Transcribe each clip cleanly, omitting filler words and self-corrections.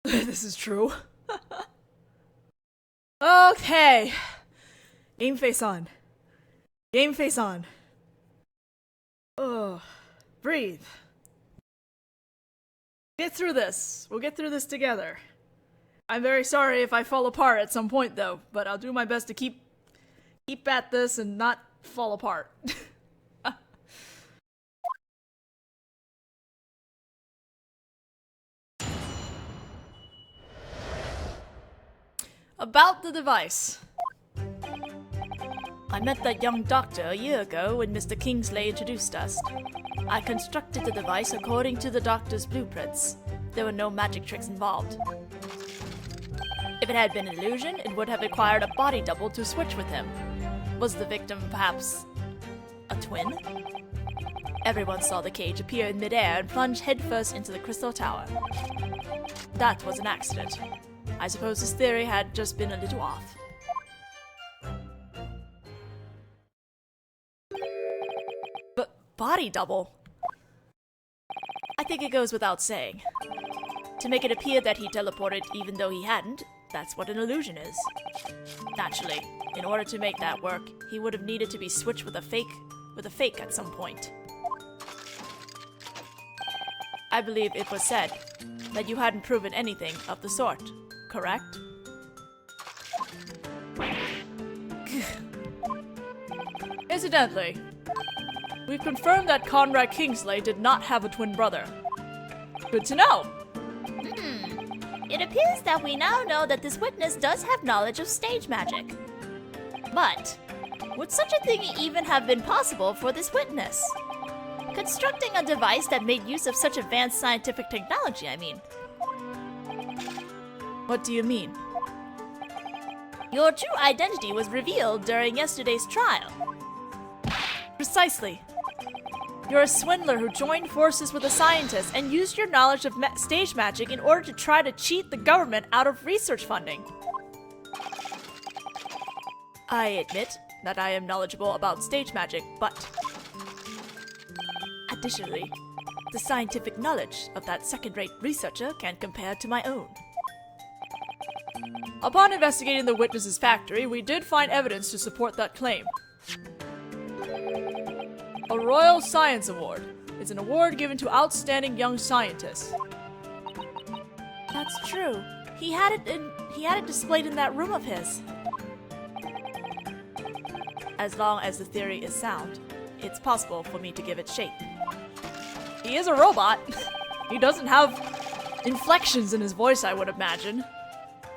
This is true. Okay. Game face on. Game face on. Ugh. Breathe. Get through this. We'll get through this together. I'm very sorry if I fall apart at some point, though, but I'll do my best to keep at this and not fall apart. About the device. I met that young doctor a year ago when Mr. Kingsley introduced us. I constructed the device according to the doctor's blueprints. There were no magic tricks involved. If it had been an illusion, it would have required a body double to switch with him. Was the victim perhaps a twin? Everyone saw the cage appear in midair and plunge headfirst into the crystal tower. That was an accident. I suppose his theory had just been a little off. But body double? I think it goes without saying. To make it appear that he teleported even though he hadn't, that's what an illusion is. Naturally, in order to make that work, he would have needed to be switched with a fake at some point. I believe it was said that you hadn't proven anything of the sort, correct? Incidentally, we've confirmed that Conrad Kingsley did not have a twin brother. Good to know! It appears that we now know that this witness does have knowledge of stage magic. But, would such a thing even have been possible for this witness? Constructing a device that made use of such advanced scientific technology, I mean. What do you mean? Your true identity was revealed during yesterday's trial. Precisely. You're a swindler who joined forces with a scientist and used your knowledge of stage magic in order to try to cheat the government out of research funding. I admit that I am knowledgeable about stage magic, but additionally, the scientific knowledge of that second-rate researcher can't compare to my own. Upon investigating the witness's factory, we did find evidence to support that claim. A Royal Science Award is an award given to outstanding young scientists. That's true. He had it displayed in that room of his. As long as the theory is sound, it's possible for me to give it shape. He is a robot. He doesn't have inflections in his voice, I would imagine.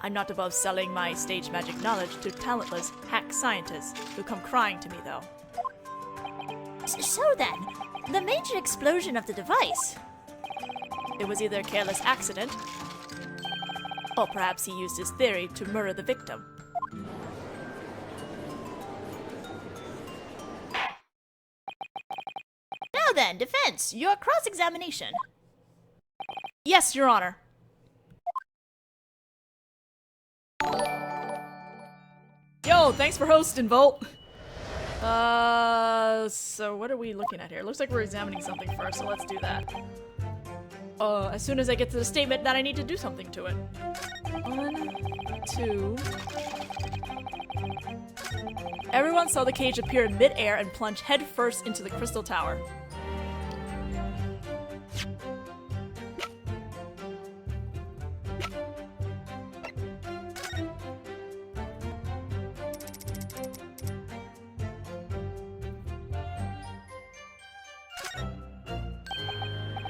I'm not above selling my stage magic knowledge to talentless hack scientists who come crying to me, though. So then, the major explosion of the device. It was either a careless accident, or perhaps he used his theory to murder the victim. Now then, defense, your cross-examination. Yes, Your Honor. Yo, thanks for hosting, Volt. So what are we looking at here? Looks like we're examining something first, so let's do that. As soon as I get to the statement that I need to do something to it. 1, 2... Everyone saw the cage appear in mid-air and plunge headfirst into the crystal tower.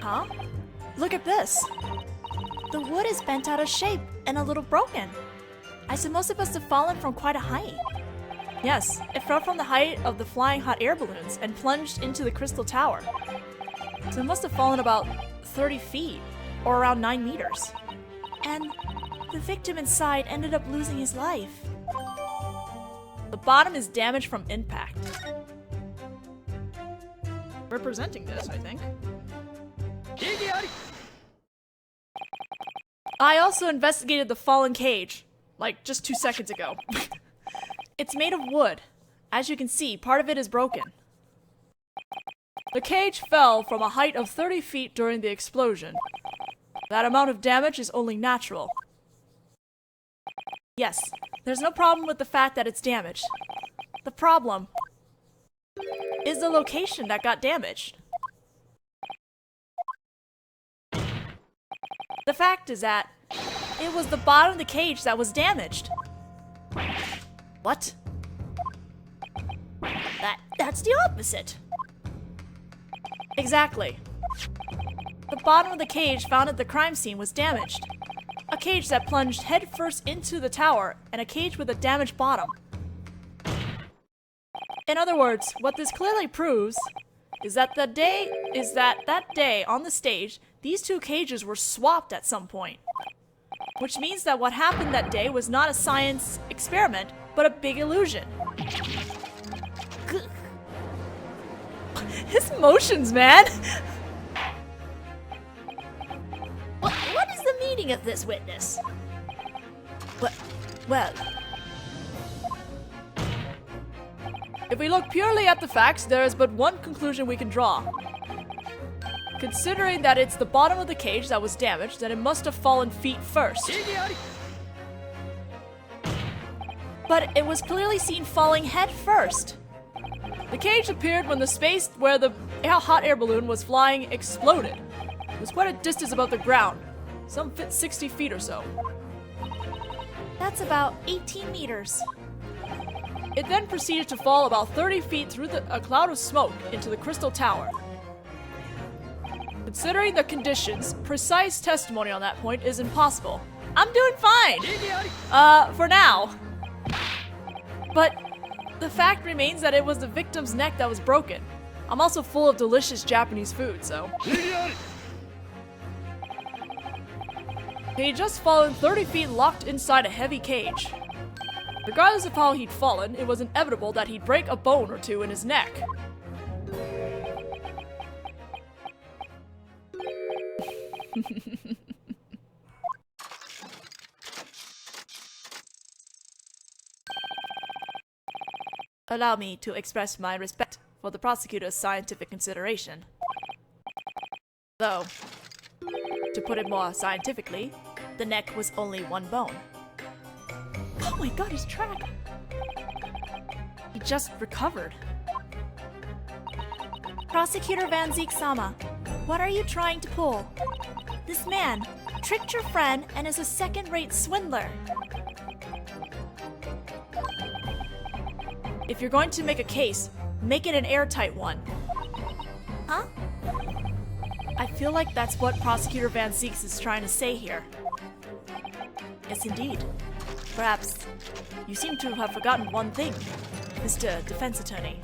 Huh? Look at this! The wood is bent out of shape and a little broken. I suppose it must have fallen from quite a height. Yes, it fell from the height of the flying hot air balloons and plunged into the crystal tower. So it must have fallen about 30 feet, or around 9 meters. And the victim inside ended up losing his life. The bottom is damaged from impact. Representing this, I think. I also investigated the fallen cage, like just 2 seconds ago. It's made of wood. As you can see, part of it is broken. The cage fell from a height of 30 feet during the explosion. That amount of damage is only natural. Yes, there's no problem with the fact that it's damaged. The problem is the location that got damaged. The fact is that it was the bottom of the cage that was damaged. What? That's the opposite. Exactly. The bottom of the cage found at the crime scene was damaged. A cage that plunged headfirst into the tower, and a cage with a damaged bottom. In other words, what this clearly proves is that that day on the stage, these two cages were swapped at some point. Which means that what happened that day was not a science experiment, but a big illusion. His motions, man! What is the meaning of this witness? Well, if we look purely at the facts, there is but one conclusion we can draw. Considering that it's the bottom of the cage that was damaged, then it must have fallen feet first. But it was clearly seen falling head first. The cage appeared when the space where the hot air balloon was flying exploded. It was quite a distance above the ground, some 60 feet or so. That's about 18 meters. It then proceeded to fall about 30 feet through a cloud of smoke into the Crystal Tower. Considering the conditions, precise testimony on that point is impossible. I'm doing fine! For now. But the fact remains that it was the victim's neck that was broken. I'm also full of delicious Japanese food, so... He'd just fallen 30 feet locked inside a heavy cage. Regardless of how he'd fallen, it was inevitable that he'd break a bone or two in his neck. Allow me to express my respect for the prosecutor's scientific consideration. Though, to put it more scientifically, the neck was only one bone. Oh my god, his track! He just recovered. Prosecutor Van Ziek-sama, what are you trying to pull? This man tricked your friend and is a second-rate swindler. If you're going to make a case, make it an airtight one. Huh? I feel like that's what Prosecutor Van Zieks is trying to say here. Yes, indeed. Perhaps you seem to have forgotten one thing, Mr. Defense Attorney.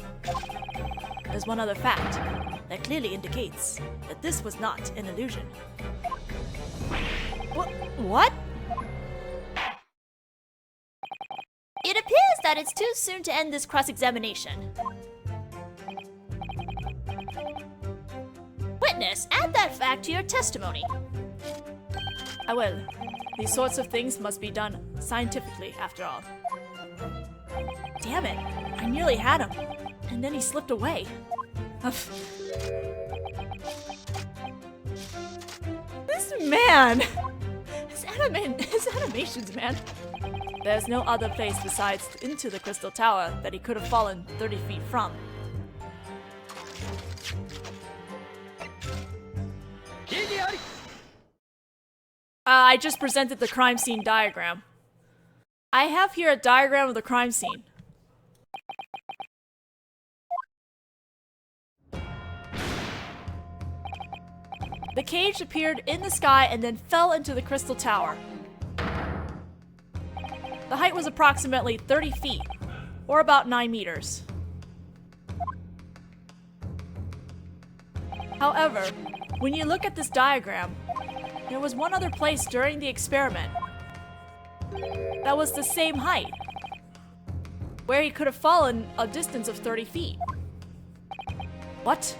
There's one other fact that clearly indicates that this was not an illusion. What? It appears that it's too soon to end this cross-examination. Witness, add that fact to your testimony. I will. These sorts of things must be done scientifically, after all. Damn it! I nearly had him, and then he slipped away. This man! His animations, man. There's no other place besides into the Crystal Tower that he could have fallen 30 feet from. I just presented the crime scene diagram. I have here a diagram of the crime scene. The cage appeared in the sky and then fell into the Crystal Tower. The height was approximately 30 feet, or about 9 meters. However, when you look at this diagram, there was one other place during the experiment that was the same height, where he could have fallen a distance of 30 feet. What?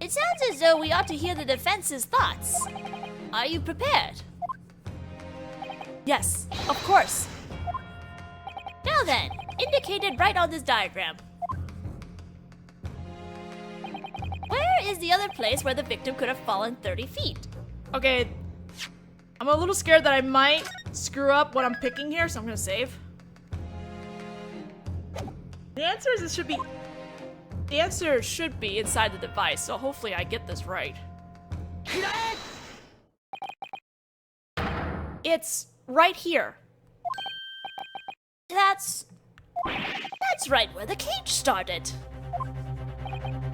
It sounds as though we ought to hear the defense's thoughts. Are you prepared? Yes, of course. Now then, indicated right on this diagram. Where is the other place where the victim could have fallen 30 feet? Okay, I'm a little scared that I might screw up what I'm picking here, so I'm gonna save. The answer should be inside the device, so hopefully I get this right. It's right here. That's right where the cage started.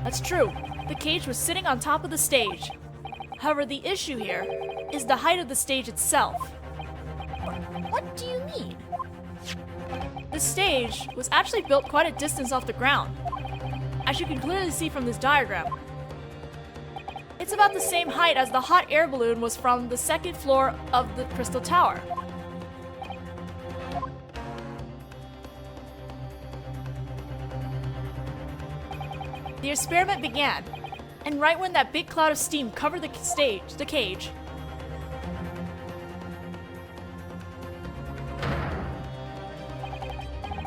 That's true. The cage was sitting on top of the stage. However, the issue here is the height of the stage itself. What do you mean? The stage was actually built quite a distance off the ground, as you can clearly see from this diagram. It's about the same height as the hot air balloon was from the second floor of the Crystal Tower. The experiment began, and right when that big cloud of steam covered the cage,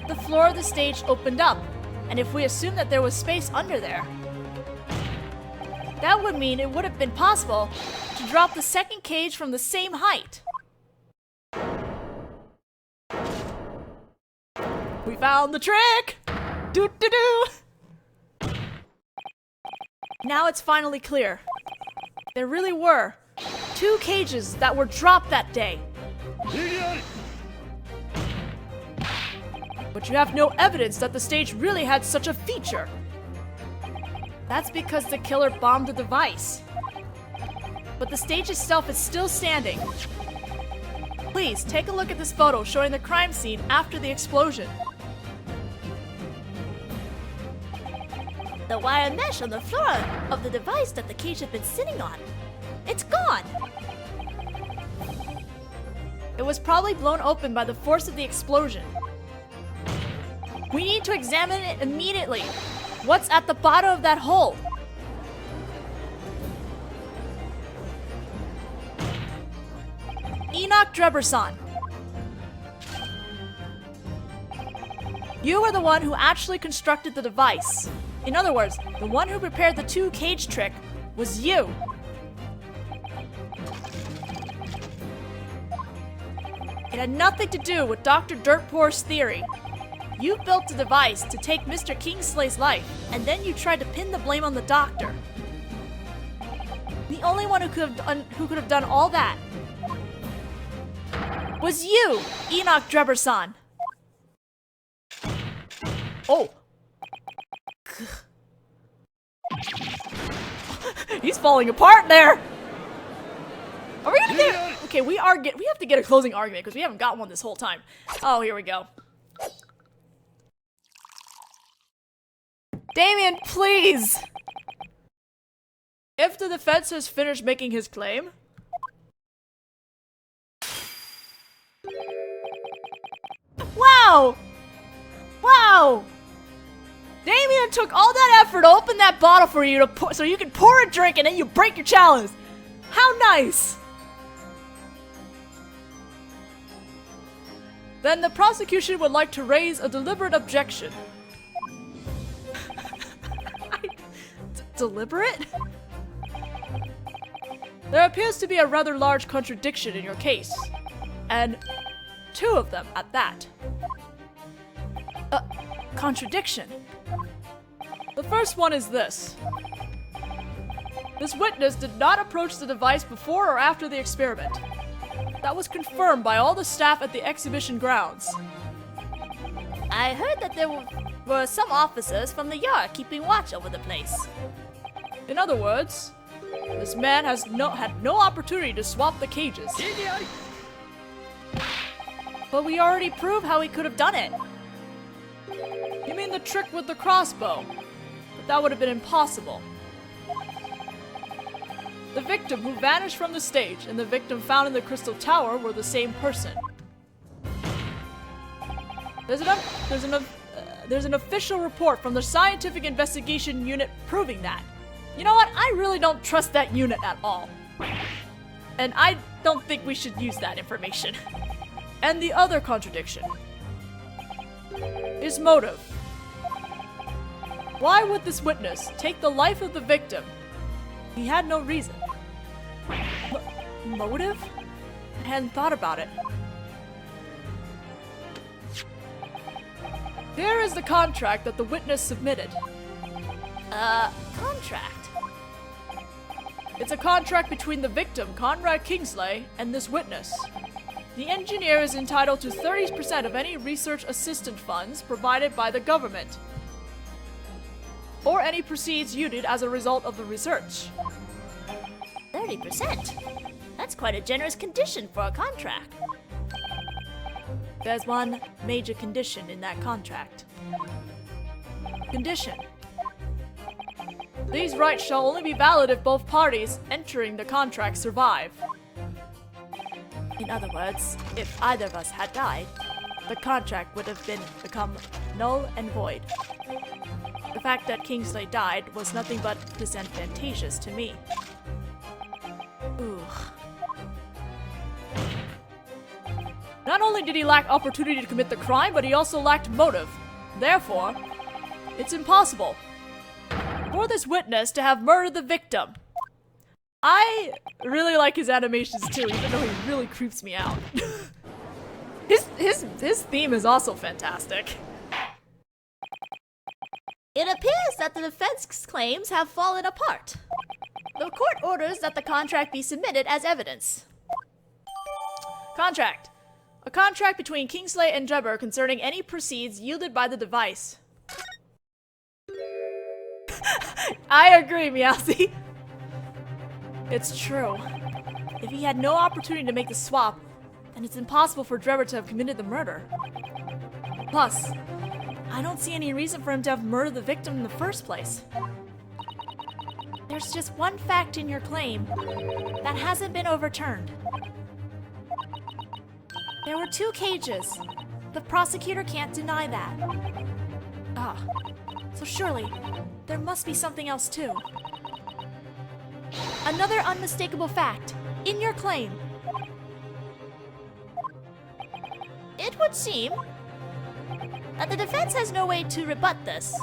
the floor of the stage opened up, and if we assume that there was space under there, that would mean it would have been possible to drop the second cage from the same height. We found the trick! Doo-doo-doo! Now it's finally clear. There really were 2 cages that were dropped that day. But you have no evidence that the stage really had such a feature. That's because the killer bombed the device. But the stage itself is still standing. Please, take a look at this photo showing the crime scene after the explosion. The wire mesh on the floor of the device that the cage had been sitting on. It's gone! It was probably blown open by the force of the explosion. We need to examine it immediately. What's at the bottom of that hole? Enoch Dreberson. You were the one who actually constructed the device. In other words, the one who prepared the 2 cage trick was you. It had nothing to do with Dr. Dirtpour's theory. You built the device to take Mr. Kingslay's life, and then you tried to pin the blame on the doctor. The only one who could have done all that was you, Enoch Dreberson. Oh. He's falling apart there. Are we gonna get? Okay, we have to get a closing argument because we haven't got one this whole time. Oh, here we go. Damien, please. If the defense has finished making his claim. Wow! Wow! Damien took all that effort to open that bottle for you so you can pour a drink and then you break your challenge. How nice! Then the prosecution would like to raise a deliberate objection. Deliberate? There appears to be a rather large contradiction in your case. And 2 of them at that. Contradiction? The first one is this. This witness did not approach the device before or after the experiment. That was confirmed by all the staff at the exhibition grounds. I heard that there were some officers from the yard keeping watch over the place. In other words, this man had no opportunity to swap the cages. But we already proved how he could have done it. You mean the trick with the crossbow? But that would have been impossible. The victim who vanished from the stage and the victim found in the Crystal Tower were the same person. There's an official report from the Scientific Investigation Unit proving that. You know what? I really don't trust that unit at all. And I don't think we should use that information. And the other contradiction is motive. Why would this witness take the life of the victim He had no reason. Motive? I hadn't thought about it. Here is the contract that the witness submitted. Contract? It's a contract between the victim, Conrad Kingsley, and this witness. The engineer is entitled to 30% of any research assistant funds provided by the government, or any proceeds yielded as a result of the research. 30%? That's quite a generous condition for a contract. There's one major condition in that contract. Condition. These rights shall only be valid if both parties entering the contract survive. In other words, if either of us had died, the contract would have become null and void. The fact that Kingsley died was nothing but disadvantageous to me. Ooh. Not only did he lack opportunity to commit the crime, but he also lacked motive. Therefore, it's impossible for this witness to have murdered the victim. I really like his animations too, even though he really creeps me out. His theme is also fantastic. It appears that the defense's claims have fallen apart. The court orders that the contract be submitted as evidence. Contract. A contract between Kingsley and Drebber concerning any proceeds yielded by the device. I agree, Meowsy. It's true. If he had no opportunity to make the swap, then it's impossible for Drebber to have committed the murder. Plus, I don't see any reason for him to have murdered the victim in the first place. There's just one fact in your claim that hasn't been overturned. There were 2 cages. The prosecutor can't deny that. Ah, so surely there must be something else too. Another unmistakable fact in your claim. It would seem that the defense has no way to rebut this.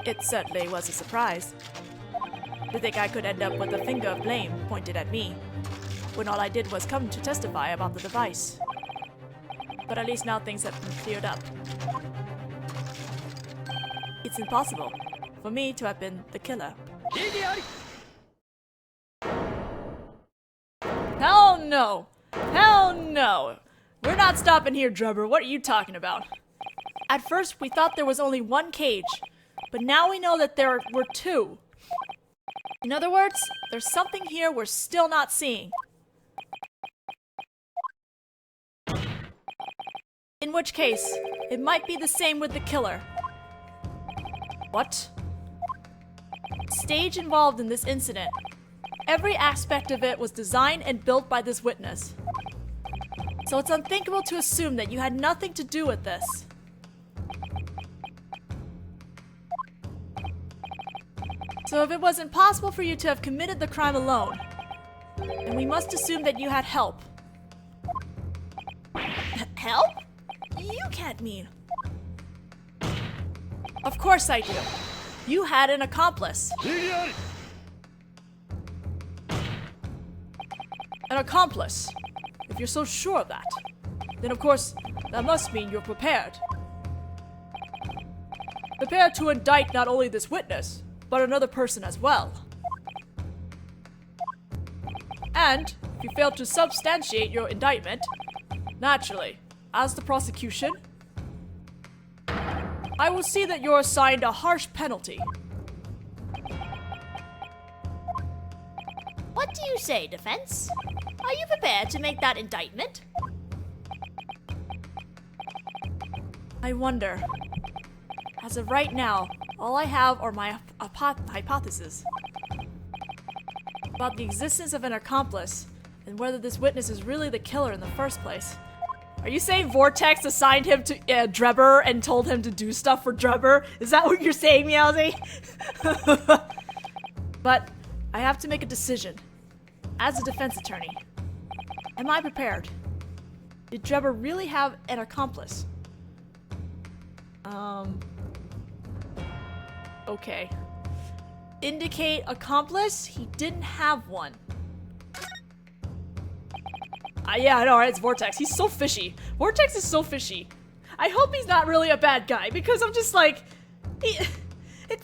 It certainly was a surprise. To think I could end up with a finger of blame pointed at me, when all I did was come to testify about the device. But at least now things have been cleared up. It's impossible for me to have been the killer. Hell no! Hell no! We're not stopping here, Drebber. What are you talking about? At first, we thought there was only 1 cage, but now we know that there were 2. In other words, there's something here we're still not seeing. In which case, it might be the same with the killer. What? Stage involved in this incident. Every aspect of it was designed and built by this witness. So it's unthinkable to assume that you had nothing to do with this. So if it was impossible for you to have committed the crime alone, then we must assume that you had help. Help? You can't mean. Of course I do. You had an accomplice. An accomplice. If you're so sure of that, then of course, that must mean you're prepared. Prepared to indict not only this witness, but another person as well. And if you fail to substantiate your indictment, naturally, as the prosecution, I will see that you're assigned a harsh penalty. What do you say, defense? Are you prepared to make that indictment? I wonder. As of right now, all I have are my hypotheses about the existence of an accomplice and whether this witness is really the killer in the first place. Are you saying Vortex assigned him to Drebber and told him to do stuff for Drebber? Is that what you're saying, Meowsy? But I have to make a decision. As a defense attorney, am I prepared? Did Drebber really have an accomplice? Okay. Indicate accomplice? He didn't have one. Yeah, I know, right? It's Vortex. He's so fishy. Vortex is so fishy. I hope he's not really a bad guy, because I'm just like...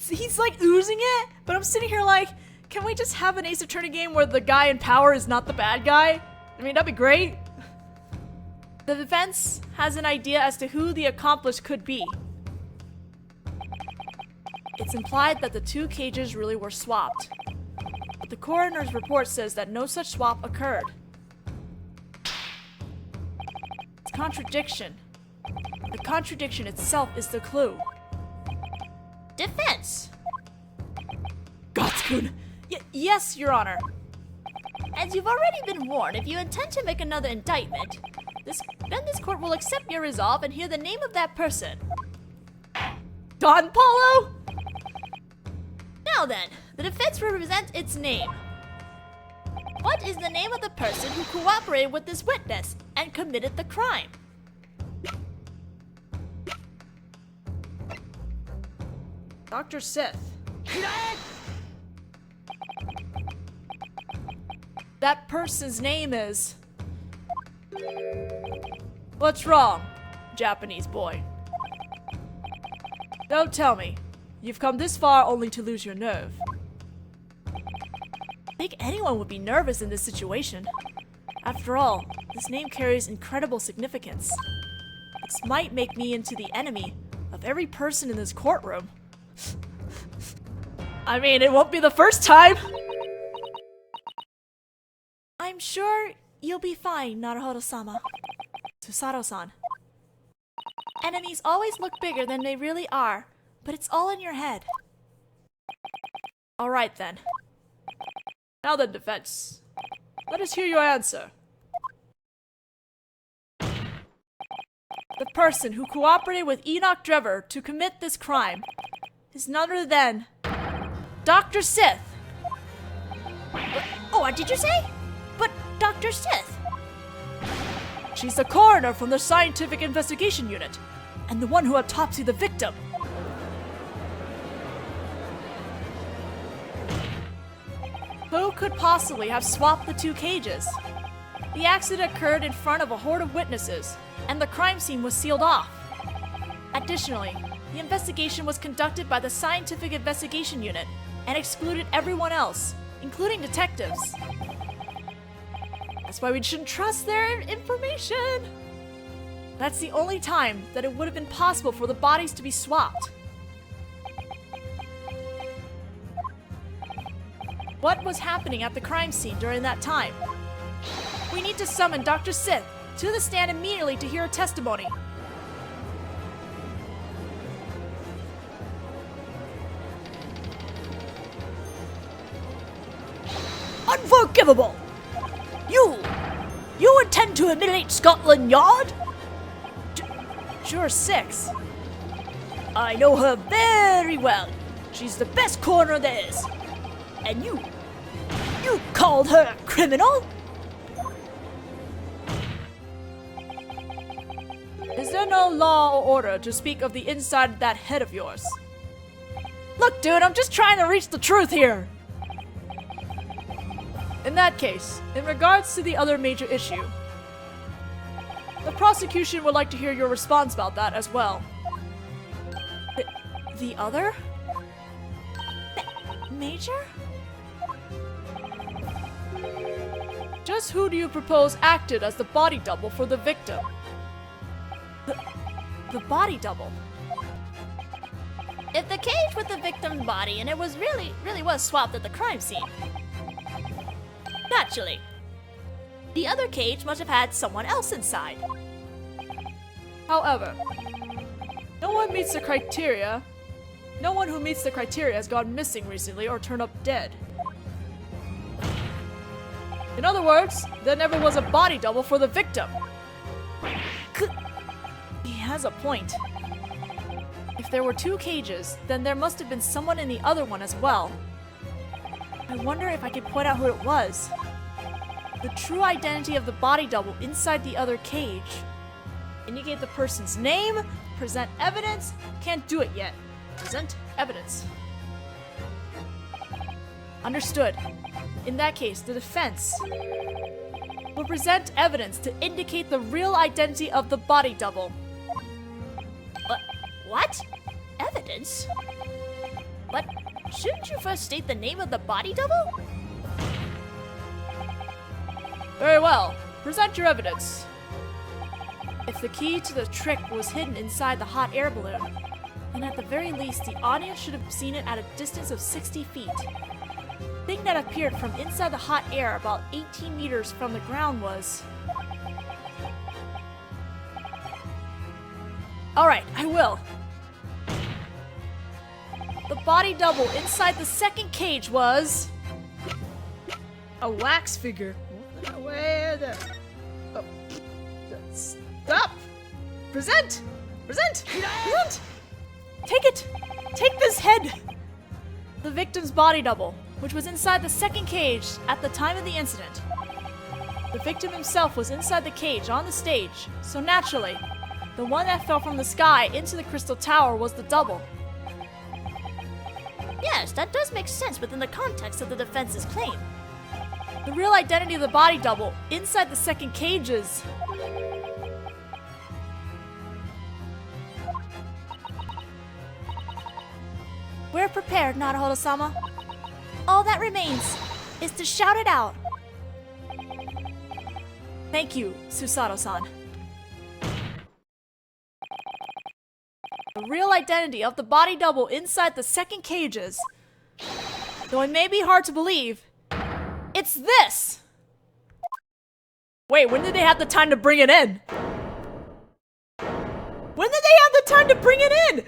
He's like oozing it, but I'm sitting here like, can we just have an Ace Attorney game where the guy in power is not the bad guy? I mean, that'd be great. The defense has an idea as to who the accomplice could be. It's implied that the two cages really were swapped, but the coroner's report says that no such swap occurred. It's contradiction. The contradiction itself is the clue. Defense! Gyakuten! Yes, Your Honor. As you've already been warned, if you intend to make another indictment, then this court will accept your resolve and hear the name of that person. Don Paulo? Now then, the defense will present its name. What is the name of the person who cooperated with this witness and committed the crime? Dr. Sith. That person's name is... What's wrong, Japanese boy? Don't tell me. You've come this far only to lose your nerve. I think anyone would be nervous in this situation. After all, this name carries incredible significance. This might make me into the enemy of every person in this courtroom. I mean, it won't be the first time! I'm sure you'll be fine, Naruhodō-sama. Susato-san. Enemies always look bigger than they really are, but it's all in your head. Alright then. Now then, defense. Let us hear your answer. The person who cooperated with Enoch Drebber to commit this crime is none other than Dr. Sith. Oh, what did you say? But Dr. Sith. She's the coroner from the Scientific Investigation Unit, and the one who autopsied the victim. Who could possibly have swapped the two cages? The accident occurred in front of a horde of witnesses, and the crime scene was sealed off. Additionally, the investigation was conducted by the Scientific Investigation Unit and excluded everyone else, including detectives. That's why we shouldn't trust their information. That's the only time that it would have been possible for the bodies to be swapped. What was happening at the crime scene during that time? We need to summon Dr. Sith to the stand immediately to hear her testimony. Unforgivable! You intend to eliminate Scotland Yard? Juror 6. I know her very well. She's the best coroner there is. And you called her a criminal? Is there no law or order to speak of the inside of that head of yours? Look, dude, I'm just trying to reach the truth here. In that case, in regards to the other major issue, the prosecution would like to hear your response about that as well. The other? Major? Just who do you propose acted as the body double for the victim? The body double? If the cage with the victim's body and it was really was swapped at the crime scene, naturally, the other cage must have had someone else inside. However, no one meets the criteria. No one who meets the criteria has gone missing recently or turned up dead. In other words, there never was a body double for the victim. He has a point. If there were two cages, then there must have been someone in the other one as well. I wonder if I could point out who it was. the true identity of the body double inside the other cage. Indicate the person's name, present evidence, can't do it yet. Present evidence. Understood. In that case, the defense will present evidence to indicate the real identity of the body double. What? Evidence? But shouldn't you first state the name of the body double? Very well. Present your evidence. If the key to the trick was hidden inside the hot air balloon, then at the very least the audience should have seen it at a distance of 60 feet. The thing that appeared from inside the hot air about 18 meters from the ground was... Alright, I will. The body double inside the second cage was... a wax figure. Where the... Oh. Stop! Present! Present! Present! Take it! Take this head! The victim's body double, which was inside the second cage at the time of the incident. The victim himself was inside the cage on the stage, so naturally, the one that fell from the sky into the crystal tower was the double. Yes, that does make sense within the context of the defense's claim. The real identity of the body double inside the second cage is... We're prepared, Naruhodō-sama. All that remains is to shout it out. Thank you, Susato-san. The real identity of the body double inside the second cage is... Though it may be hard to believe, it's this! Wait, when did they have the time to bring it in? When did they have the time to bring it in?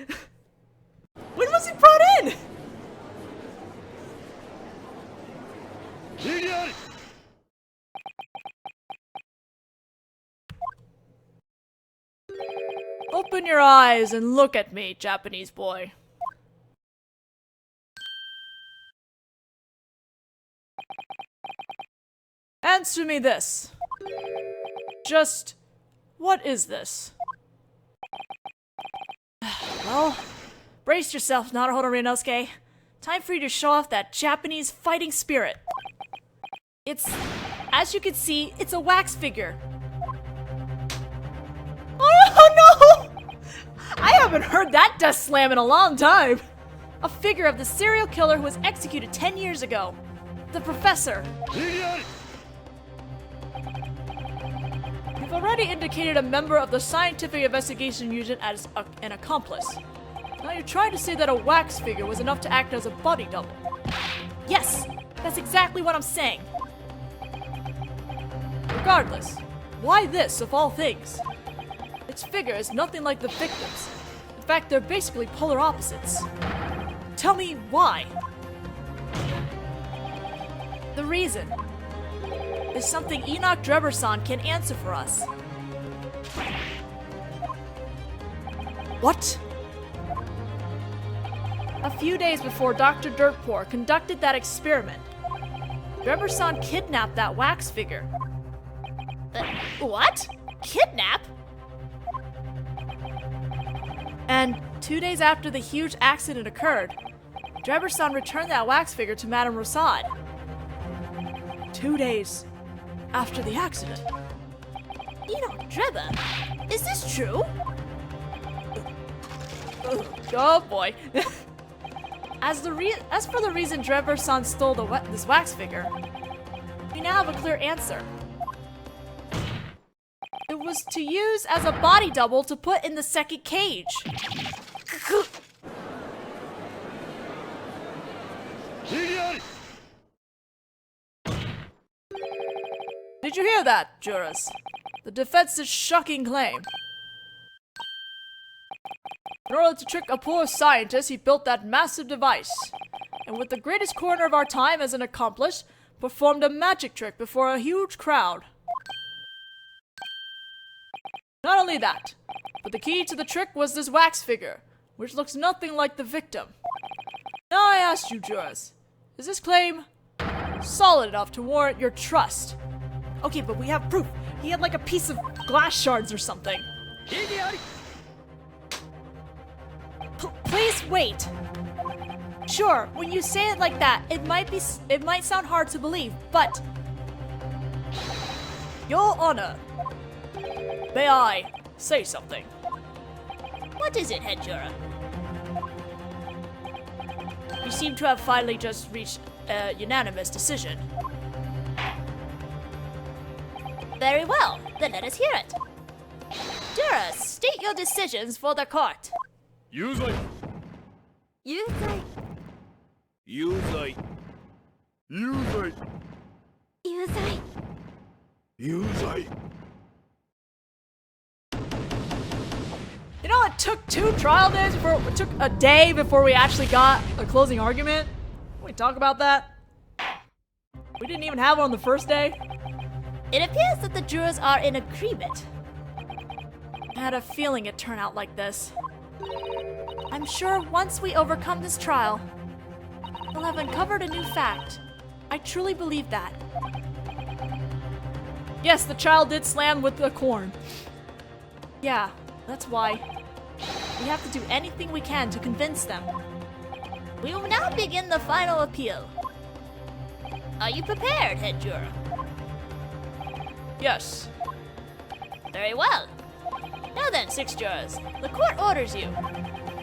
When was it brought in? Open your eyes and look at me, Japanese boy. Answer me this. Just, what is this? Well, brace yourself, Naruhodō Ryūnosuke. Time for you to show off that Japanese fighting spirit. It's, as you can see, it's a wax figure. Oh no! I haven't heard that death slam in a long time. A figure of the serial killer who was executed 10 years ago. The professor. You've already indicated a member of the scientific investigation unit as an accomplice. Now you're trying to say that a wax figure was enough to act as a body double. Yes, that's exactly what I'm saying. Regardless, why this of all things? Its figure is nothing like the victims. In fact, they're basically polar opposites. Tell me why. The reason is something Enoch Drebber-san can answer for us. What? A few days before Dr. Dirtpour conducted that experiment, Drebber-san kidnapped that wax figure. What? Kidnap? And 2 days after the huge accident occurred, Drebber-san returned that wax figure to Madame Rosad. 2 days after the accident. Enoch Drebber? Is this true? Oh boy. As for the reason Drebber-san stole this wax figure, we now have a clear answer. It was to use as a body double to put in the second cage. Did you hear that, jurors? The defense's shocking claim. In order to trick a poor scientist, he built that massive device. And with the greatest coroner of our time as an accomplice, performed a magic trick before a huge crowd. Not only that, but the key to the trick was this wax figure, which looks nothing like the victim. Now I ask you, jurors, is this claim solid enough to warrant your trust? Okay, but we have proof. He had like a piece of glass shards or something. Please wait. Sure, when you say it like that, it might sound hard to believe, but Your Honor, may I say something? What is it, head juror? We seem to have finally just reached a unanimous decision. Very well, then let us hear it. Jurors, state your decisions for the court. 有罪 有罪有罪有罪有罪有罪 You know, it took 2 trial days it took a day before we actually got a closing argument. Can we talk about that? We didn't even have one on the first day. It appears that the jurors are in agreement. I had a feeling it'd turn out like this. I'm sure once we overcome this trial, we'll have uncovered a new fact. I truly believe that. Yes, the child did slam with the corn. Yeah, that's why. We have to do anything we can to convince them. We will now begin the final appeal. Are you prepared, head juror? Yes. Very well. Now then, 6 jurors, the court orders you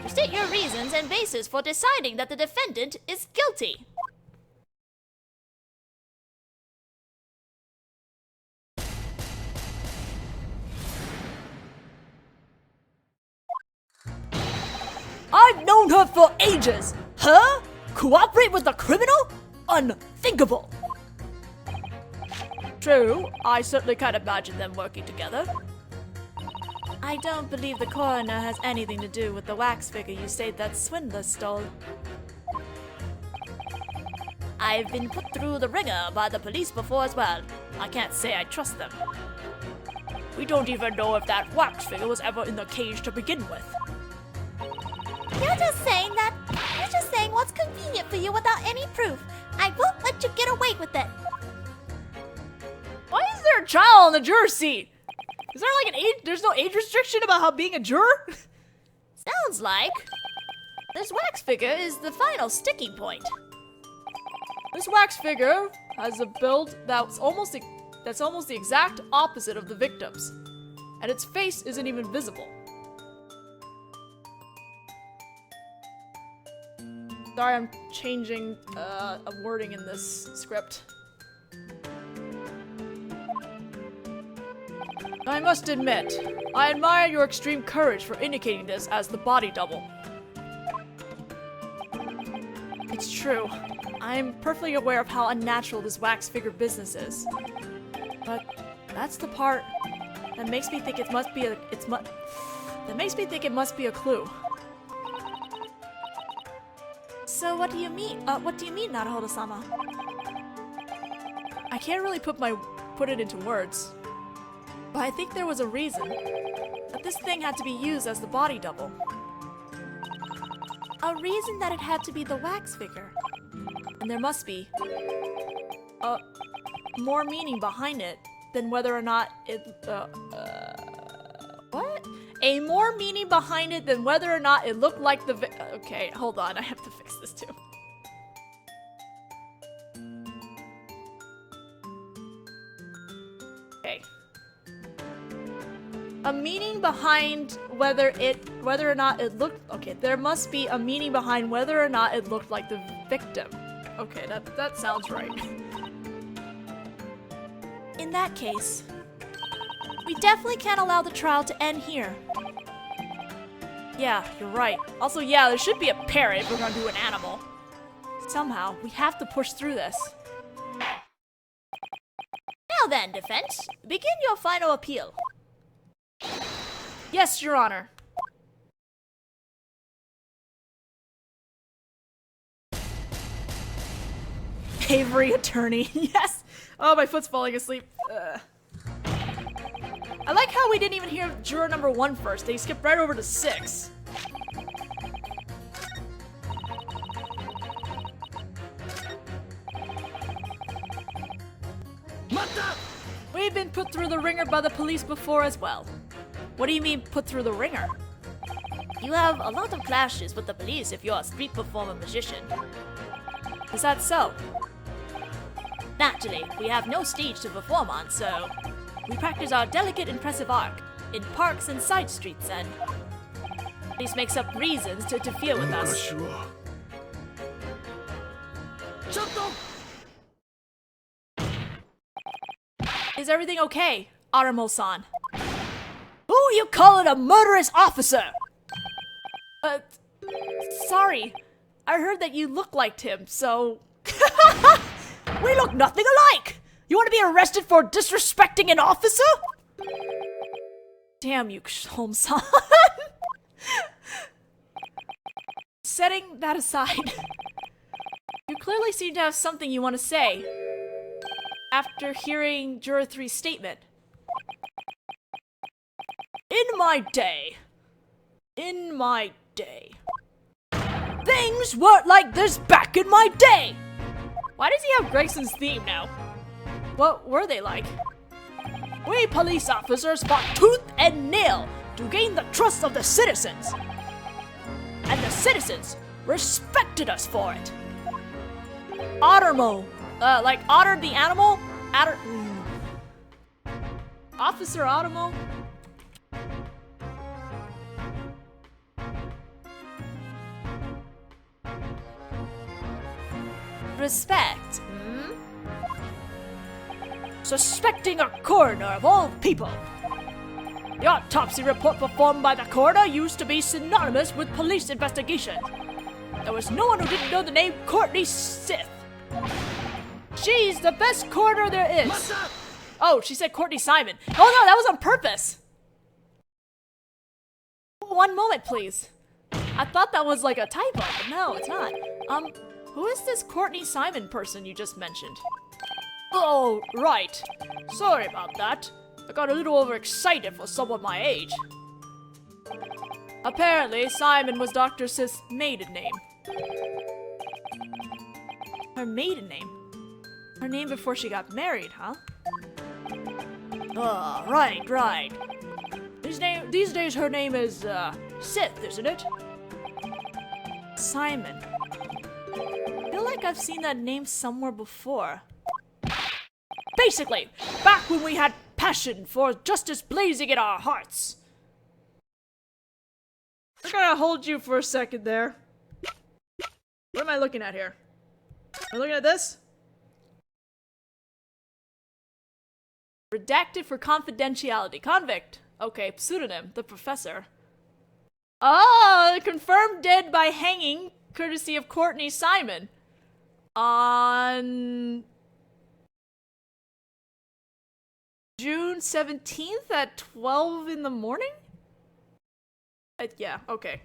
to state your reasons and basis for deciding that the defendant is guilty. I've known her for ages! Huh? Cooperate with the criminal? Unthinkable! True, I certainly can't imagine them working together. I don't believe the coroner has anything to do with the wax figure you say that swindler stole. I've been put through the ringer by the police before as well. I can't say I trust them. We don't even know if that wax figure was ever in the cage to begin with. You're just saying what's convenient for you without any proof. I won't let you get away with it. Why is there a child on the juror seat? Is there like an age? There's no age restriction about how being a juror? Sounds like This wax figure is the final sticking point. This wax figure has a build that's almost the exact opposite of the victim's, and its face isn't even visible. Sorry, I'm changing a wording in this script. I must admit, I admire your extreme courage for indicating this as the body double. It's true. I am perfectly aware of how unnatural this wax figure business is. But that's the part that makes me think it must be a clue. So what do you mean? What do you mean, Naruhodō-sama? I can't really put it into words. But I think there was a reason that this thing had to be used as the body double. A reason that it had to be the wax figure. And there must be more meaning behind it than whether or not it what? A more meaning behind it than whether or not it looked like the okay, hold on, I have to fix this too. Okay. A meaning behind whether or not it looked okay, there must be a meaning behind whether or not it looked like the victim. Okay, that sounds right. In that case, we definitely can't allow the trial to end here. Yeah, you're right. Also, yeah, there should be a parrot if we're gonna do an animal. Somehow, we have to push through this. Now then, defense, begin your final appeal. Yes, Your Honor. Avery attorney. Yes! Oh, my foot's falling asleep. I like how we didn't even hear juror number 1 first. They skipped right over to 6. been put through the ringer by the police before as well. What do you mean, put through the ringer? You have a lot of clashes with the police if you're a street performer magician. Is that so? Naturally, we have no stage to perform on, so we practice our delicate, impressive art in parks and side streets, and police makes up reasons to interfere with us. 昔は Is everything okay, Aramo-san? Who you calling a murderous officer? Sorry. I heard that you look like him, so... We look nothing alike! You want to be arrested for disrespecting an officer? Damn you, Holmes-san. Setting that aside, you clearly seem to have something you want to say after hearing Juror 3's statement. In my day, things weren't like this back in my day! Why does he have Gregson's theme now? What were they like? We police officers fought tooth and nail to gain the trust of the citizens. And the citizens respected us for it. Ottermo. Like Otter the animal? Officer Ottermo? Respect, Suspecting a coroner of all people. The autopsy report performed by the coroner used to be synonymous with police investigation. There was no one who didn't know the name Courtney Sith. She's the best coroner there is. Oh, she said Courtney Simon. Oh no, that was on purpose. One moment, please. I thought that was like a typo, but no, it's not. Who is this Courtney Simon person you just mentioned? Oh, right. Sorry about that. I got a little overexcited for someone my age. Apparently, Simon was Dr. Sith's maiden name. Her maiden name? Her name before she got married, huh? Oh, right. These days her name is, Sith, isn't it? Simon. I feel like I've seen that name somewhere before. Basically, back when we had passion for justice blazing in our hearts. I'm gonna hold you for a second there. What am I looking at here? Am I looking at this? Redacted for confidentiality. Convict. Okay, pseudonym. The professor. Oh, confirmed dead by hanging, courtesy of Courtney Simon. On June 17th at 12 in the morning? Yeah, okay.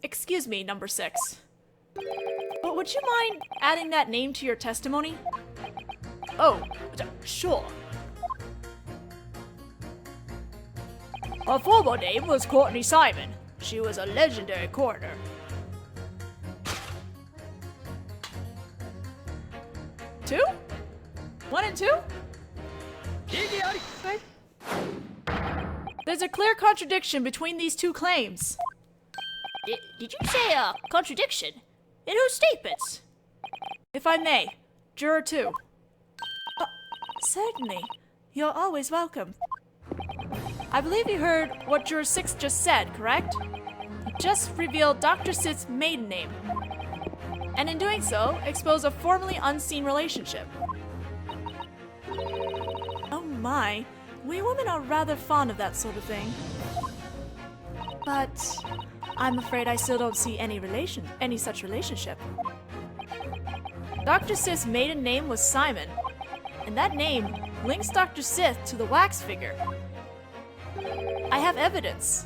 Excuse me, number 6. But would you mind adding that name to your testimony? Oh, sure. Her former name was Courtney Simon. She was a legendary coroner. Two? 1 and 2? Okay. There's a clear contradiction between these two claims. Did you say a contradiction? In whose statements? If I may, Juror 2. Certainly. You're always welcome. I believe you heard what Juror 6 just said, correct? He just revealed Dr. Sith's maiden name. And in doing so, exposed a formerly unseen relationship. Oh my, we women are rather fond of that sort of thing. But I'm afraid I still don't see any such relationship. Dr. Sith's maiden name was Simon, and that name links Dr. Sith to the wax figure. I have evidence.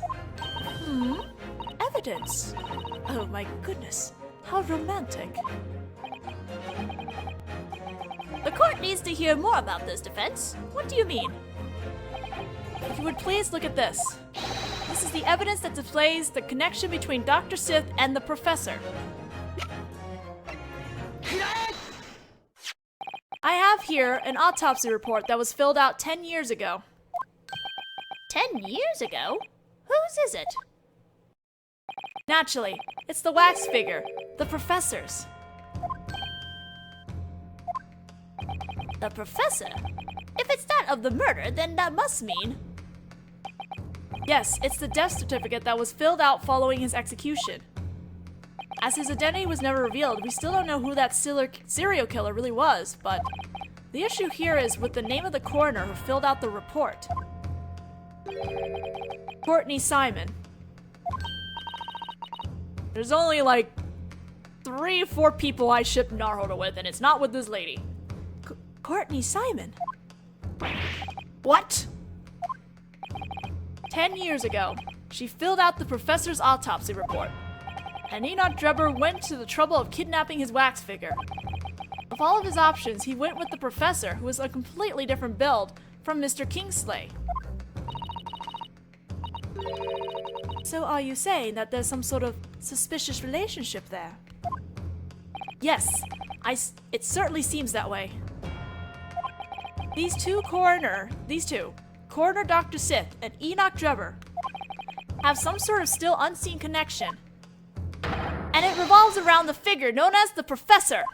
Evidence? Oh my goodness, how romantic. The court needs to hear more about this defense. What do you mean? If you would please look at this. This is the evidence that displays the connection between Dr. Sith and the professor. I have here an autopsy report that was filled out 10 years ago. 10 years ago? Whose is it? Naturally, it's the wax figure, the professor's. The professor? If it's that of the murder, then that must mean... Yes, it's the death certificate that was filled out following his execution. As his identity was never revealed, we still don't know who that serial killer really was, but the issue here is with the name of the coroner who filled out the report. Courtney Simon. There's only like 3 or 4 people I ship Naruhodō with, and it's not with this lady. Courtney Simon? What? 10 years ago, she filled out the professor's autopsy report, and Enoch Drebber went to the trouble of kidnapping his wax figure. Of all of his options, he went with the professor, who was a completely different build from Mr. Kingsley. So are you saying that there's some sort of suspicious relationship there? Yes, it certainly seems that way. These two, Coroner Dr. Sith and Enoch Drebber, have some sort of still unseen connection. And it revolves around the figure known as the Professor.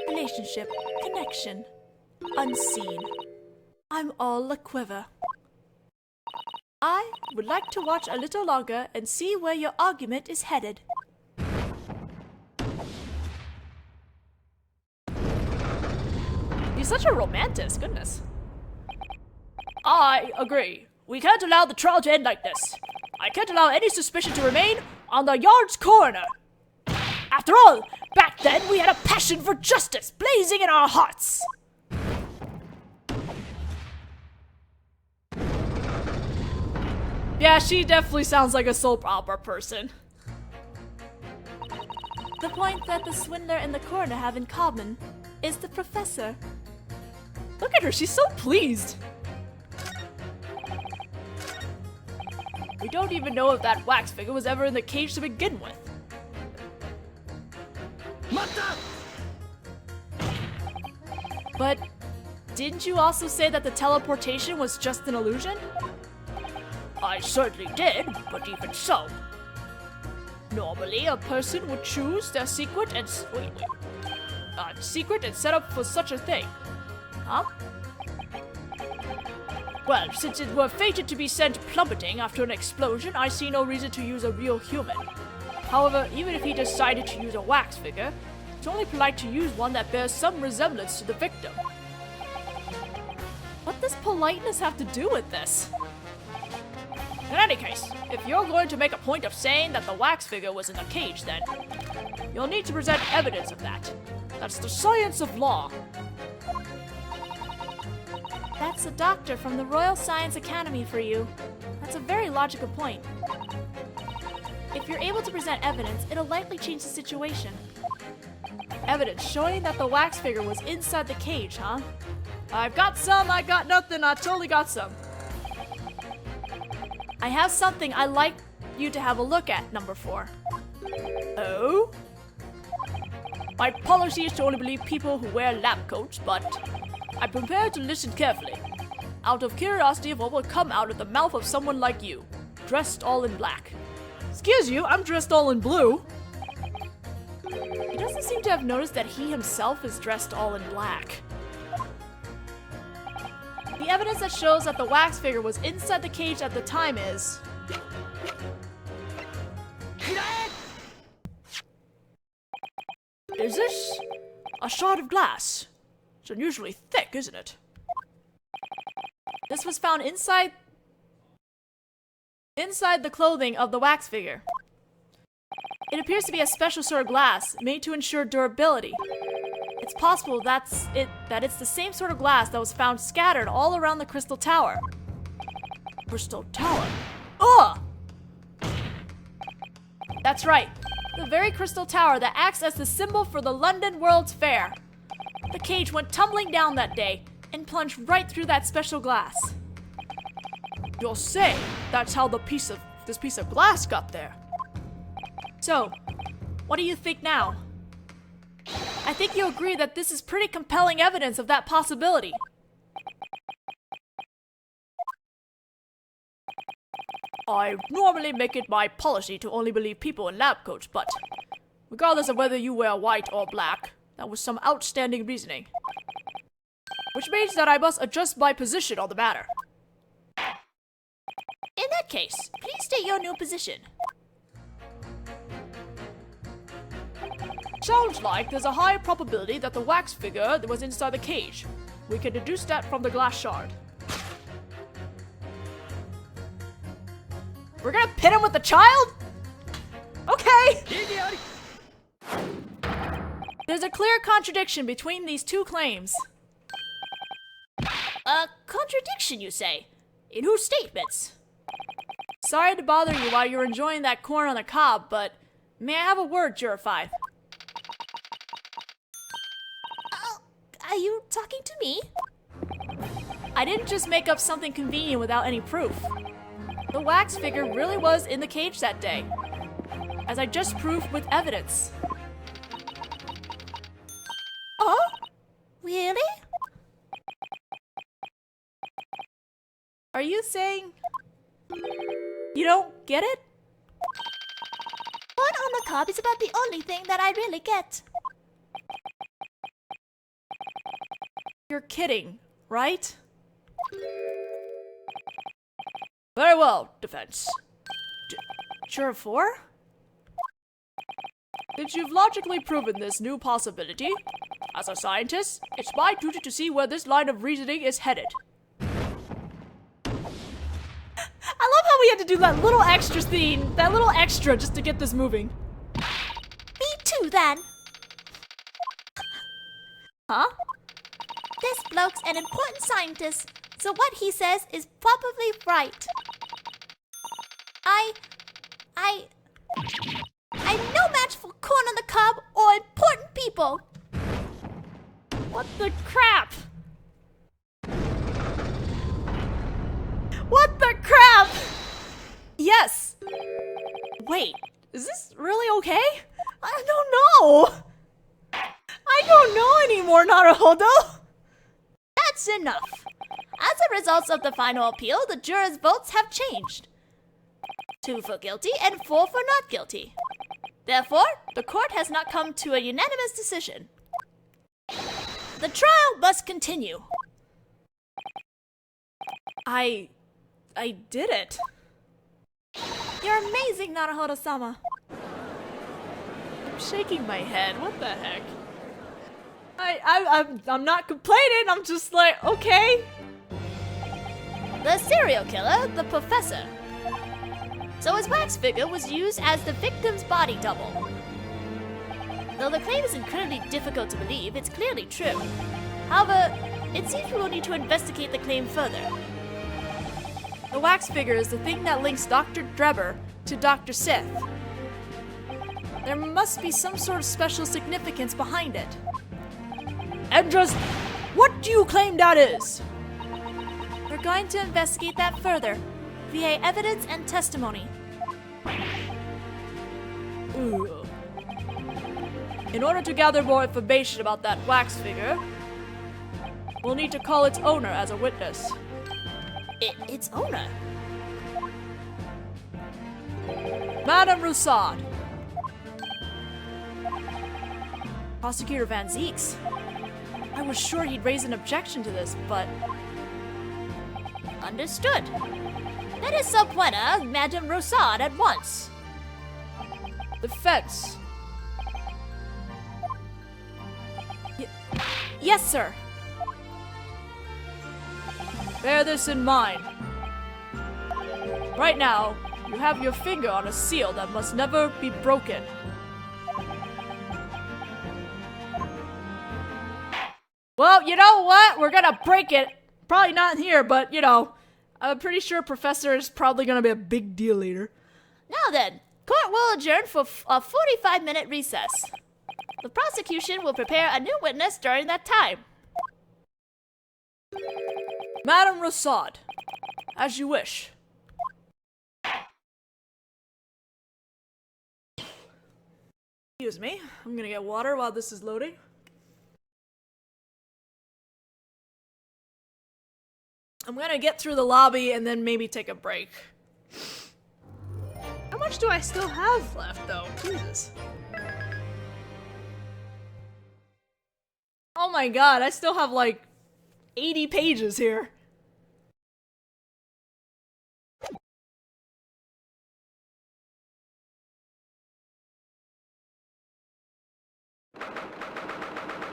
Relationship, connection, unseen. I'm all a quiver. I would like to watch a little longer and see where your argument is headed. You're such a romantic, goodness. I agree. We can't allow the trial to end like this. I can't allow any suspicion to remain on the yard's coroner. After all, back then we had a passion for justice blazing in our hearts. Yeah, she definitely sounds like a soap opera person. The point that the swindler and the coroner have in common is the professor. Look at her, she's so pleased. We don't even know if that wax figure was ever in the cage to begin with. But didn't you also say that the teleportation was just an illusion? I certainly did, but even so. Normally, a person would choose their secret and set up for such a thing. Huh? Well, since it were fated to be sent plummeting after an explosion, I see no reason to use a real human. However, even if he decided to use a wax figure, it's only polite to use one that bears some resemblance to the victim. What does politeness have to do with this? In any case, if you're going to make a point of saying that the wax figure was in a cage, then you'll need to present evidence of that. That's the science of law. That's a doctor from the Royal Science Academy for you. That's a very logical point. If you're able to present evidence, it'll likely change the situation. Evidence showing that the wax figure was inside the cage, huh? I've got some, I got nothing, I totally got some. I have something I'd like you to have a look at, number 4. Oh? My policy is to only believe people who wear lab coats, but I'm prepared to listen carefully, out of curiosity of what will come out of the mouth of someone like you, dressed all in black. Excuse you, I'm dressed all in blue. He doesn't seem to have noticed that he himself is dressed all in black. The evidence that shows that the wax figure was inside the cage at the time is... Is this a shard of glass? It's unusually thick, isn't it? This was found inside the clothing of the wax figure. It appears to be a special sort of glass made to ensure durability. It's possible that it's the same sort of glass that was found scattered all around the Crystal Tower. Crystal Tower? Ugh! That's right. The very Crystal Tower that acts as the symbol for the London World's Fair. The cage went tumbling down that day and plunged right through that special glass. You'll say that's how this piece of glass got there. So, what do you think now? I think you agree that this is pretty compelling evidence of that possibility. I normally make it my policy to only believe people in lab coats, but regardless of whether you wear white or black, that was some outstanding reasoning. Which means that I must adjust my position on the matter. In that case, please state your new position. Sounds like there's a high probability that the wax figure that was inside the cage. We can deduce that from the glass shard. We're gonna pit him with the child? Okay! There's a clear contradiction between these two claims. A contradiction, you say? In whose statements? Sorry to bother you while you're enjoying that corn on the cob, but may I have a word, Juror 5? Are you talking to me? I didn't just make up something convenient without any proof. The wax figure really was in the cage that day, as I just proved with evidence. Oh? Really? Are you saying you don't get it? Corn on the cob is about the only thing that I really get. You're kidding, right? Very well, defense. Juror 4? Since you've logically proven this new possibility, as a scientist, it's my duty to see where this line of reasoning is headed. I love how we had to do that little extra scene, that little extra just to get this moving. Me too, then. Huh? This bloke's an important scientist, so what he says is probably right. I'm no match for corn on the cob or important people. What the crap? What the crap? Yes. Wait, is this really okay? I don't know. I don't know anymore, Naruhodō. That's enough. As a result of the final appeal, the jurors' votes have changed. 2 for guilty and 4 for not guilty. Therefore, the court has not come to a unanimous decision. The trial must continue. I did it. You're amazing, Naruhodō-sama. I'm shaking my head. What the heck? I'm not complaining. I'm just like, okay. The serial killer, the professor. So his wax figure was used as the victim's body double. Though the claim is incredibly difficult to believe, it's clearly true. However, it seems we will need to investigate the claim further. The wax figure is the thing that links Dr. Drebber to Dr. Sith. There must be some sort of special significance behind it. And just, what do you claim that is? We're going to investigate that further, via evidence and testimony. Ooh. In order to gather more information about that wax figure, we'll need to call its owner as a witness. Its owner? Madame Roussaud. Prosecutor Van Zeeks. I was sure he'd raise an objection to this, but... Understood. Let us subpoena Madame Roussaud at once. Defense. Yes, sir. Bear this in mind. Right now, you have your finger on a seal that must never be broken. Well, you know what? We're gonna break it. Probably not here, but, you know, I'm pretty sure Professor is probably gonna be a big deal later. Now then, court will adjourn for a 45-minute recess. The prosecution will prepare a new witness during that time. Madame Roussaud, as you wish. Excuse me, I'm gonna get water while this is loading. I'm gonna get through the lobby and then maybe take a break. How much do I still have left, though? Jesus. Oh my god, I still have like 80 pages here.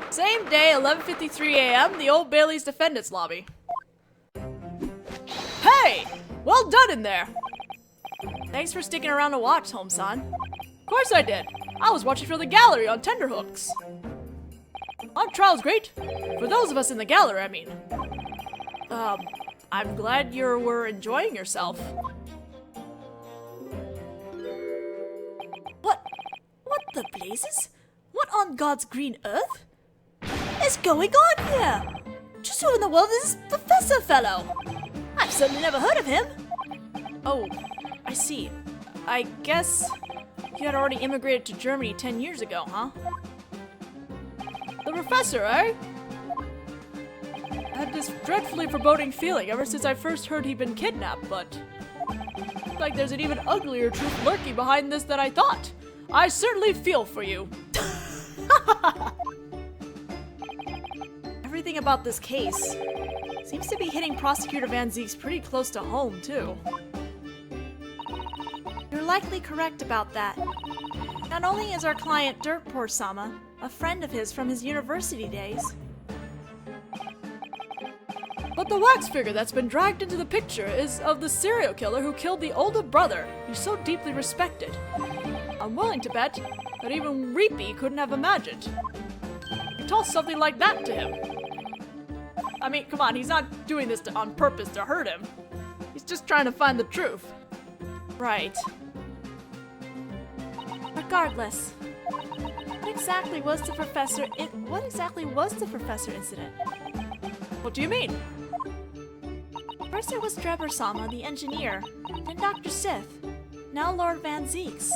Same day, 11:53 a.m., the Old Bailey's Defendants Lobby. Hey! Well done in there! Thanks for sticking around to watch, Home-san. Of course I did. I was watching from the gallery on tenterhooks. Our trial's great. For those of us in the gallery, I mean. I'm glad you were enjoying yourself. What the blazes? What on God's green earth is going on here? Just who in the world is this professor fellow? I've certainly never heard of him. Oh, I see. I guess you had already immigrated to Germany 10 years ago, huh? The professor, eh? I had this dreadfully foreboding feeling ever since I first heard he'd been kidnapped, but looks like there's an even uglier truth lurking behind this than I thought. I certainly feel for you. Everything about this case seems to be hitting Prosecutor Van Zieks pretty close to home, too. You're likely correct about that. Not only is our client Dirkpour-sama a friend of his from his university days, but the wax figure that's been dragged into the picture is of the serial killer who killed the older brother he so deeply respected. I'm willing to bet that even Reapy couldn't have imagined you toss something like that to him. I mean, come on, he's not doing this on purpose to hurt him. He's just trying to find the truth. Right. Regardless, what exactly was the professor incident? What do you mean? First it was Drebber-sama, the engineer, then Dr. Sith, now Lord Van Zieks.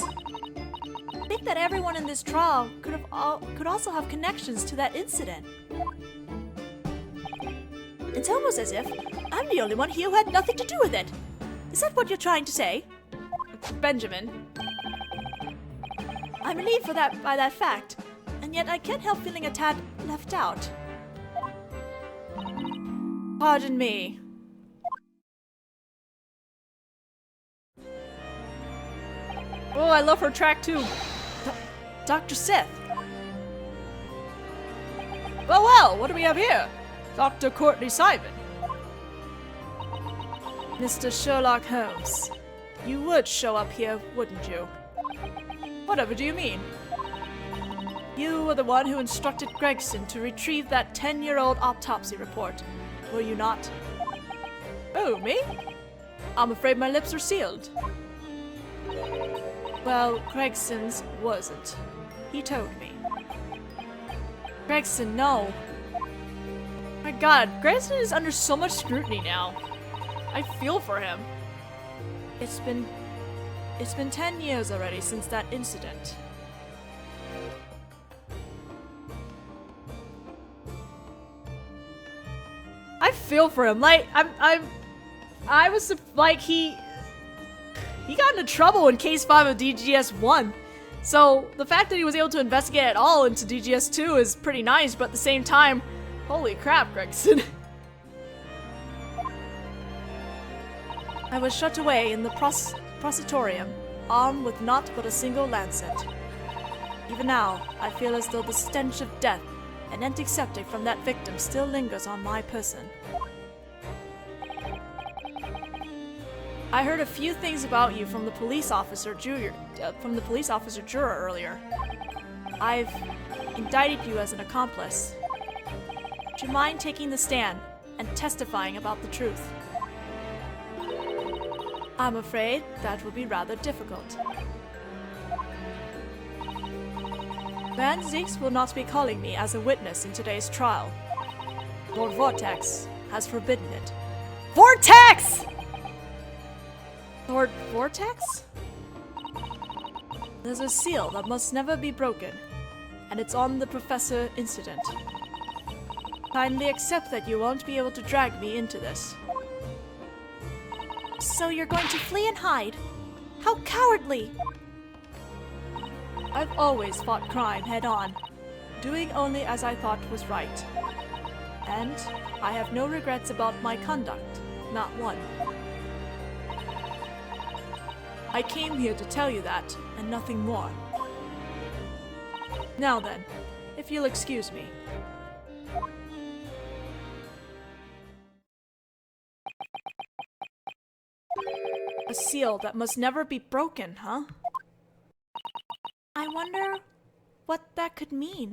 I think that everyone in this trial could also have connections to that incident. It's almost as if I'm the only one here who had nothing to do with it. Is that what you're trying to say? Benjamin. I'm relieved by that fact, and yet I can't help feeling a tad left out. Pardon me. Oh, I love her track too. Dr. Sith. Well, what do we have here? Dr. Courtney Saiban. Mr. Sherlock Holmes, you would show up here, wouldn't you? Whatever do you mean? You were the one who instructed Gregson to retrieve that 10-year-old autopsy report, were you not? Oh, me? I'm afraid my lips are sealed. Well, Gregson's wasn't. He told me. Gregson, no. My god, Gregson is under so much scrutiny now. I feel for him. It's been 10 years already since that incident. I feel for him. Like I was like he got into trouble in Case 5 of DGS 1. So the fact that he was able to investigate at all into DGS 2 is pretty nice, but at the same time, holy crap, Gregson. I was shut away in the prosetorium, armed with naught but a single lancet. Even now, I feel as though the stench of death and antiseptic from that victim still lingers on my person. I heard a few things about you from the police officer juror earlier. I've indicted you as an accomplice. Would you mind taking the stand and testifying about the truth? I'm afraid that will be rather difficult. Van Zieks will not be calling me as a witness in today's trial. Lord Vortex has forbidden it. Vortex! Lord Vortex? There's a seal that must never be broken, and it's on the Professor incident. Kindly accept that you won't be able to drag me into this. So you're going to flee and hide? How cowardly! I've always fought crime head-on, doing only as I thought was right. And I have no regrets about my conduct, not one. I came here to tell you that, and nothing more. Now then, if you'll excuse me. A seal that must never be broken, huh? I wonder what that could mean.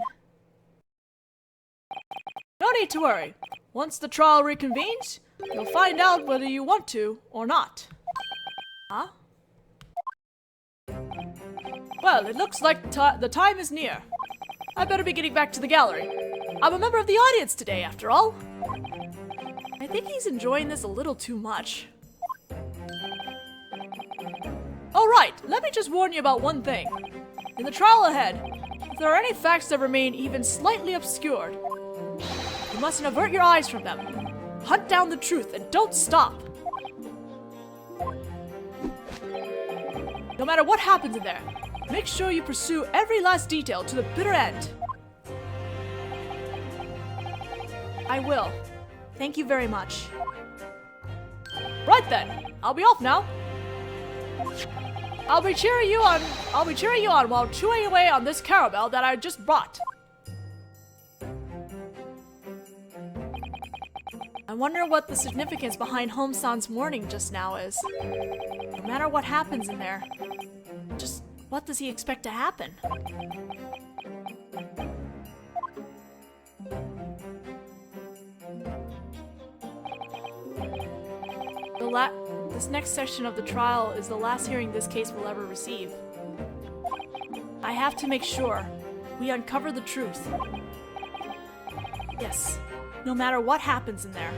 No need to worry. Once the trial reconvenes, you'll find out whether you want to or not. Huh? Well, it looks like the time is near. I better be getting back to the gallery. I'm a member of the audience today, after all. I think he's enjoying this a little too much. Alright, let me just warn you about one thing. In the trial ahead, if there are any facts that remain even slightly obscured, you mustn't avert your eyes from them. Hunt down the truth and don't stop. No matter what happens in there, make sure you pursue every last detail to the bitter end. I will. Thank you very much. Right then, I'll be off now. I'll be cheering you on while chewing away on this caramel that I just bought. I wonder what the significance behind Home-san's warning just now is. No matter what happens in there, just what does he expect to happen? This next section of the trial is the last hearing this case will ever receive. I have to make sure we uncover the truth. Yes, no matter what happens in there.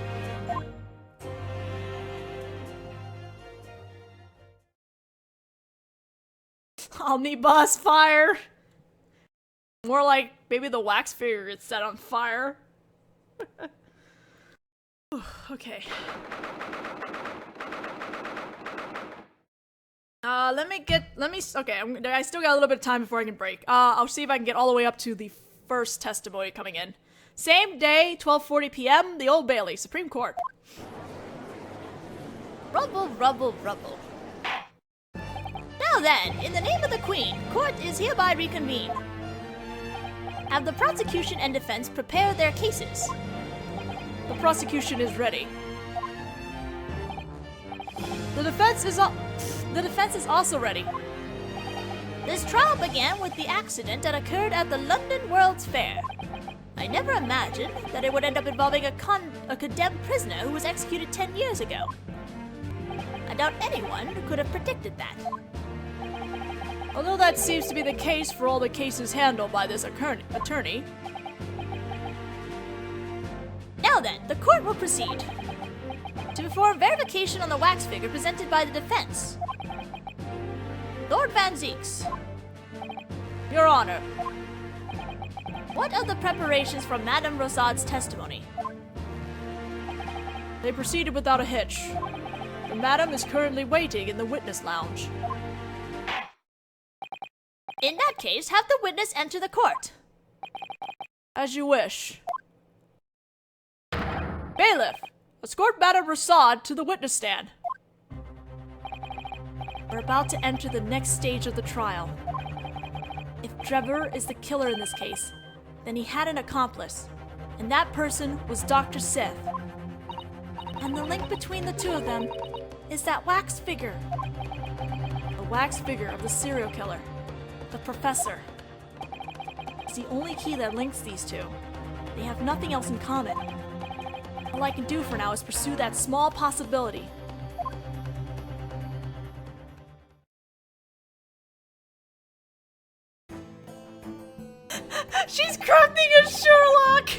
Omnibus fire! More like maybe the wax figure gets set on fire. Okay. I still got a little bit of time before I can break. I'll see if I can get all the way up to the first testimony coming in. Same day, 12:40 p.m., the Old Bailey, Supreme Court. Rubble, rubble, rubble. Now then, in the name of the Queen, court is hereby reconvened. Have the prosecution and defense prepare their cases. The prosecution is ready. The defense is also ready. This trial began with the accident that occurred at the London World's Fair. I never imagined that it would end up involving a condemned prisoner who was executed 10 years ago. I doubt anyone could have predicted that. Although that seems to be the case for all the cases handled by this attorney. Now then, the court will proceed to perform verification on the wax figure presented by the defense. Lord Van Zeeks. Your Honor. What of the preparations from Madame Rosad's testimony? They proceeded without a hitch. The Madam is currently waiting in the witness lounge. In that case, have the witness enter the court. As you wish. Bailiff, escort Madame Rosad to the witness stand. We're about to enter the next stage of the trial. If Trevor is the killer in this case, then he had an accomplice, and that person was Dr. Sith. And the link between the two of them is that wax figure. The wax figure of the serial killer, the professor. It's the only key that links these two. They have nothing else in common. All I can do for now is pursue that small possibility. She's crafting a Sherlock!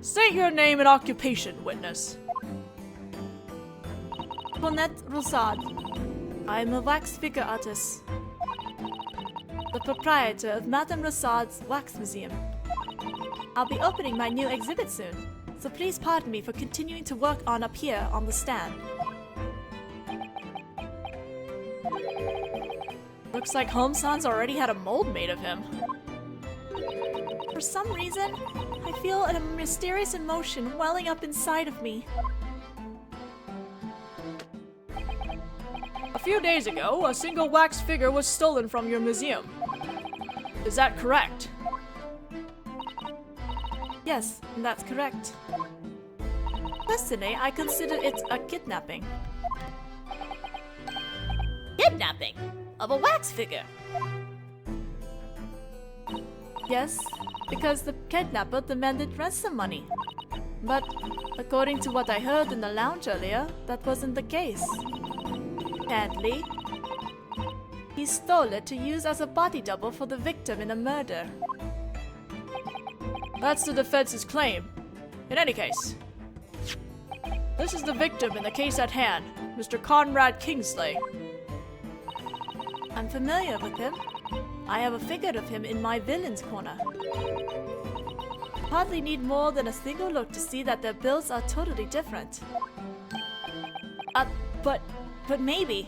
State your name and occupation, witness. Bonnet Rosad. I'm a wax figure artist. The proprietor of Madame Rosad's Wax Museum. I'll be opening my new exhibit soon, so please pardon me for continuing to work on up here on the stand. Looks like Home-san's already had a mold made of him. For some reason, I feel a mysterious emotion welling up inside of me. A few days ago, a single wax figure was stolen from your museum. Is that correct? Yes, that's correct. Personally, I consider it a kidnapping. Kidnapping? Of a wax figure? Yes, because the kidnapper demanded ransom money. But according to what I heard in the lounge earlier, that wasn't the case. Apparently, he stole it to use as a body double for the victim in a murder. That's the defense's claim. In any case, this is the victim in the case at hand, Mr. Conrad Kingsley. I'm familiar with him. I have a figure of him in my villain's corner. Hardly need more than a single look to see that their builds are totally different. But maybe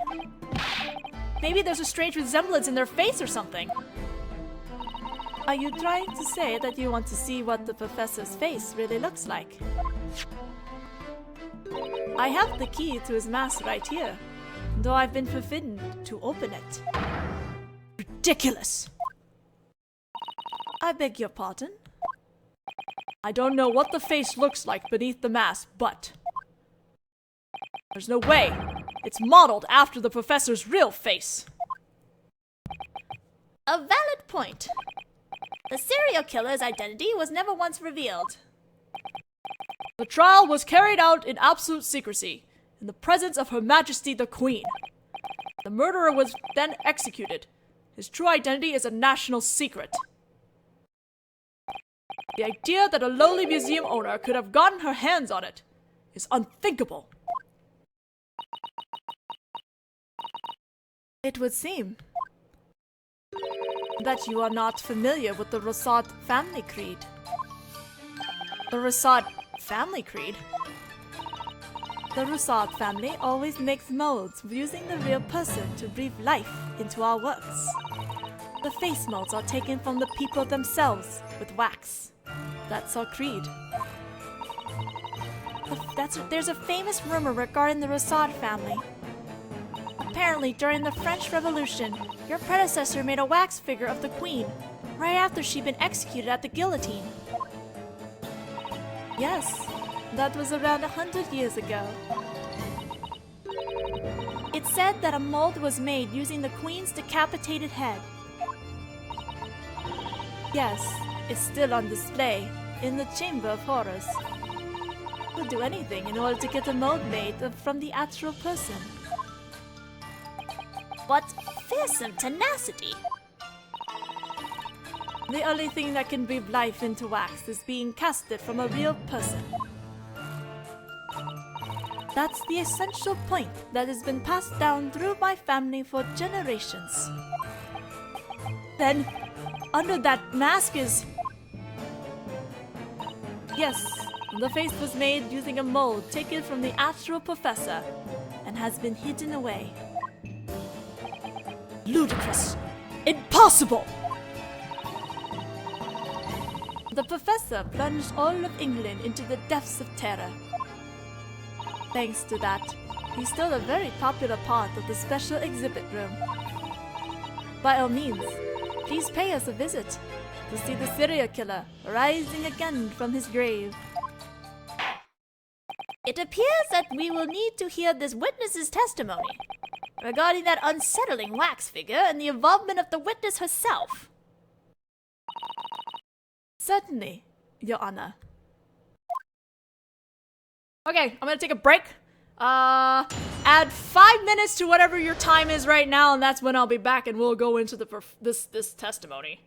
there's a strange resemblance in their face or something. Are you trying to say that you want to see what the professor's face really looks like? I have the key to his mask right here, though I've been forbidden to open it. Ridiculous! I beg your pardon? I don't know what the face looks like beneath the mask, but there's no way. It's modeled after the professor's real face. A valid point. The serial killer's identity was never once revealed. The trial was carried out in absolute secrecy, in the presence of Her Majesty the Queen. The murderer was then executed. His true identity is a national secret. The idea that a lowly museum owner could have gotten her hands on it is unthinkable. It would seem that you are not familiar with the Ryūnosuke family creed. The Ryūnosuke family creed? The Ryūnosuke family always makes molds using the real person to breathe life into our works. The face molds are taken from the people themselves with wax. That's our creed. There's a famous rumor regarding the Ryūnosuke family. Apparently, during the French Revolution, your predecessor made a wax figure of the Queen, right after she'd been executed at the guillotine. Yes, that was around 100 years ago. It's said that a mold was made using the Queen's decapitated head. Yes, it's still on display in the Chamber of Horrors. We'll do anything in order to get a mold made from the actual person. What fearsome tenacity! The only thing that can breathe life into wax is being casted from a real person. That's the essential point that has been passed down through my family for generations. Then, under that mask is... Yes, the face was made using a mold taken from the actual professor and has been hidden away. Ludicrous! Impossible! The professor plunged all of England into the depths of terror. Thanks to that, he's still a very popular part of the special exhibit room. By all means, please pay us a visit to see the serial killer rising again from his grave. It appears that we will need to hear this witness's testimony regarding that unsettling wax figure and the involvement of the witness herself. Certainly, Your Honor. Okay, I'm gonna take a break. Add 5 minutes to whatever your time is right now, and that's when I'll be back, and we'll go into this testimony.